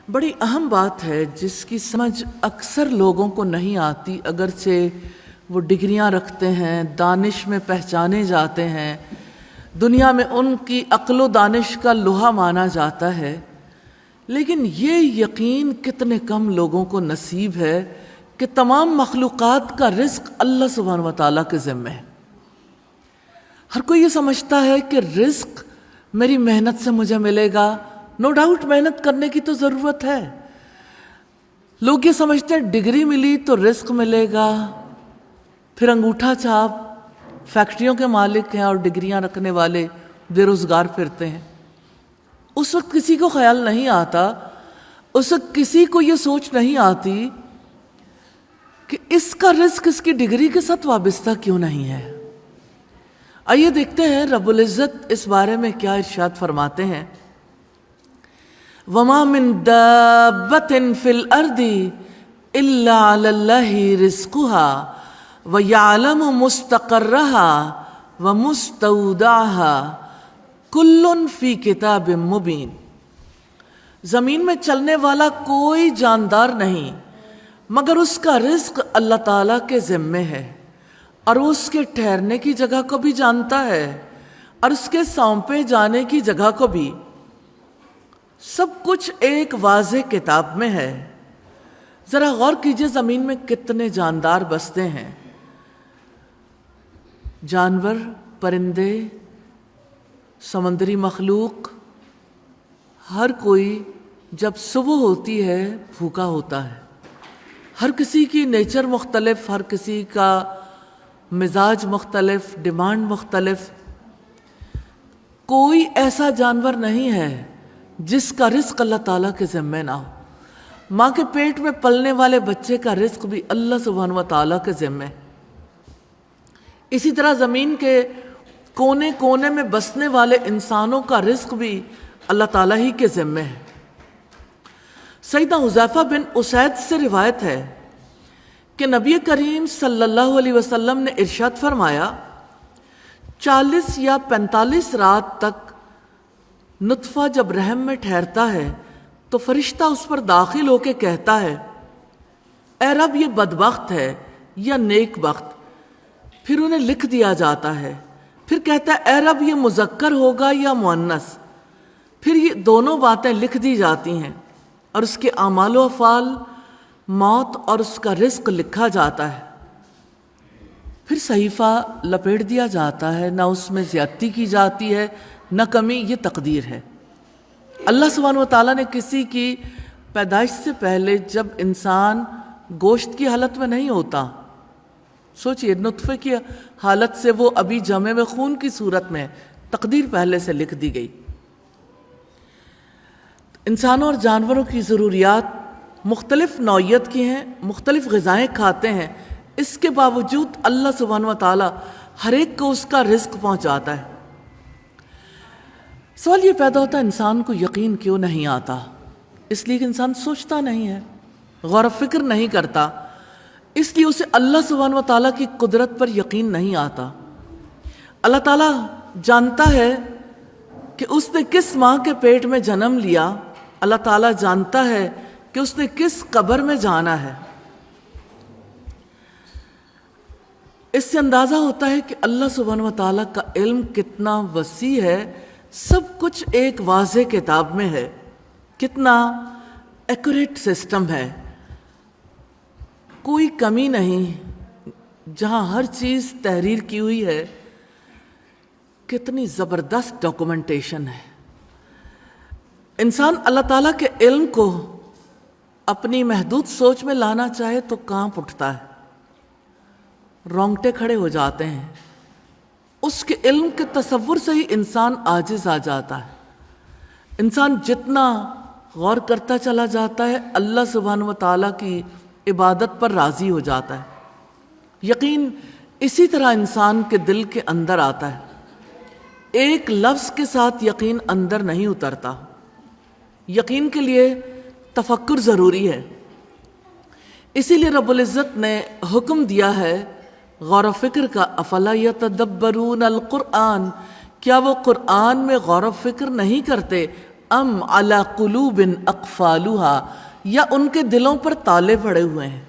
بڑی اہم بات ہے جس کی سمجھ اکثر لوگوں کو نہیں آتی، اگرچہ وہ ڈگریاں رکھتے ہیں، دانش میں پہچانے جاتے ہیں، دنیا میں ان کی عقل و دانش کا لوہا مانا جاتا ہے، لیکن یہ یقین کتنے کم لوگوں کو نصیب ہے کہ تمام مخلوقات کا رزق اللہ سبحانہ و تعالیٰ کے ذمہ ہے۔ ہر کوئی یہ سمجھتا ہے کہ رزق میری محنت سے مجھے ملے گا۔ نو ڈاؤٹ محنت کرنے کی تو ضرورت ہے۔ لوگ یہ سمجھتے ہیں ڈگری ملی تو رزق ملے گا، پھر انگوٹھا چھاپ فیکٹریوں کے مالک ہیں اور ڈگریاں رکھنے والے بے روزگار پھرتے ہیں۔ اس وقت کسی کو خیال نہیں آتا، اس وقت کسی کو یہ سوچ نہیں آتی کہ اس کا رزق اس کی ڈگری کے ساتھ وابستہ کیوں نہیں ہے۔ آئیے دیکھتے ہیں رب العزت اس بارے میں کیا ارشاد فرماتے ہیں۔ وَمَا مِن دَابَّةٍ فِي الْأَرْضِ إِلَّا عَلَى اللَّهِ رِزْقُهَا وَيَعْلَمُ مُسْتَقَرَّهَا وَمُسْتَوْدَعَهَا كُلٌّ فِي كِتَابٍ مُبِينٍ۔ زمین میں چلنے والا کوئی جاندار نہیں مگر اس کا رزق اللہ تعالیٰ کے ذمے ہے، اور وہ اس کے ٹھہرنے کی جگہ کو بھی جانتا ہے اور اس کے سونپے جانے کی جگہ کو بھی۔ سب کچھ ایک واضح کتاب میں ہے۔ ذرا غور کیجئے زمین میں کتنے جاندار بستے ہیں، جانور، پرندے، سمندری مخلوق، ہر کوئی جب صبح ہوتی ہے بھوکا ہوتا ہے۔ ہر کسی کی نیچر مختلف، ہر کسی کا مزاج مختلف، ڈیمانڈ مختلف۔ کوئی ایسا جانور نہیں ہے جس کا رزق اللہ تعالیٰ کے ذمہ نہ ہو۔ ماں کے پیٹ میں پلنے والے بچے کا رزق بھی اللہ سبحانہ و تعالیٰ کے ذمہ ہے۔ اسی طرح زمین کے کونے کونے میں بسنے والے انسانوں کا رزق بھی اللہ تعالیٰ ہی کے ذمہ ہے۔ سیدنا حذیفہ بن اسید سے روایت ہے کہ نبی کریم صلی اللہ علیہ وسلم نے ارشاد فرمایا، 40 یا 45 رات تک نطفہ جب رحم میں ٹھہرتا ہے تو فرشتہ اس پر داخل ہو کے کہتا ہے، اے رب یہ بدبخت ہے یا نیک بخت، پھر انہیں لکھ دیا جاتا ہے۔ پھر کہتا ہے اے رب یہ مذکر ہوگا یا مؤنث، پھر یہ دونوں باتیں لکھ دی جاتی ہیں اور اس کے اعمال و افعال، موت اور اس کا رزق لکھا جاتا ہے۔ پھر صحیفہ لپیٹ دیا جاتا ہے، نہ اس میں زیادتی کی جاتی ہے نہ کمی، یہ تقدیر ہے۔ اللہ سبحانہ و تعالیٰ نے کسی کی پیدائش سے پہلے جب انسان گوشت کی حالت میں نہیں ہوتا، سوچئے نطفے کی حالت سے وہ ابھی جمے میں خون کی صورت میں، تقدیر پہلے سے لکھ دی گئی۔ انسانوں اور جانوروں کی ضروریات مختلف نوعیت کی ہیں، مختلف غذائیں کھاتے ہیں، اس کے باوجود اللہ سبحانہ و تعالیٰ ہر ایک کو اس کا رزق پہنچاتا ہے۔ سوال یہ پیدا ہوتا ہے انسان کو یقین کیوں نہیں آتا؟ اس لیے کہ انسان سوچتا نہیں ہے، غور و فکر نہیں کرتا، اس لیے اسے اللہ سبحانہ و تعالیٰ کی قدرت پر یقین نہیں آتا۔ اللہ تعالیٰ جانتا ہے کہ اس نے کس ماں کے پیٹ میں جنم لیا، اللہ تعالیٰ جانتا ہے کہ اس نے کس قبر میں جانا ہے۔ اس سے اندازہ ہوتا ہے کہ اللہ سبحانہ و تعالیٰ کا علم کتنا وسیع ہے، سب کچھ ایک واضح کتاب میں ہے، کتنا ایکوریٹ سسٹم ہے، کوئی کمی نہیں، جہاں ہر چیز تحریر کی ہوئی ہے، کتنی زبردست ڈاکومنٹیشن ہے۔ انسان اللہ تعالیٰ کے علم کو اپنی محدود سوچ میں لانا چاہے تو کانپ اٹھتا ہے، رونگٹے کھڑے ہو جاتے ہیں، اس کے علم کے تصور سے ہی انسان عاجز آ جاتا ہے۔ انسان جتنا غور کرتا چلا جاتا ہے اللہ سبحانہ و تعالیٰ کی عبادت پر راضی ہو جاتا ہے۔ یقین اسی طرح انسان کے دل کے اندر آتا ہے، ایک لفظ کے ساتھ یقین اندر نہیں اترتا۔ یقین کے لیے تفکر ضروری ہے، اسی لیے رب العزت نے حکم دیا ہے غور و فکر کا۔ افلا یتدبرون القرآن، کیا وہ قرآن میں غور و فکر نہیں کرتے؟ ام علی قلوب اقفالها، یا ان کے دلوں پر تالے پڑے ہوئے ہیں.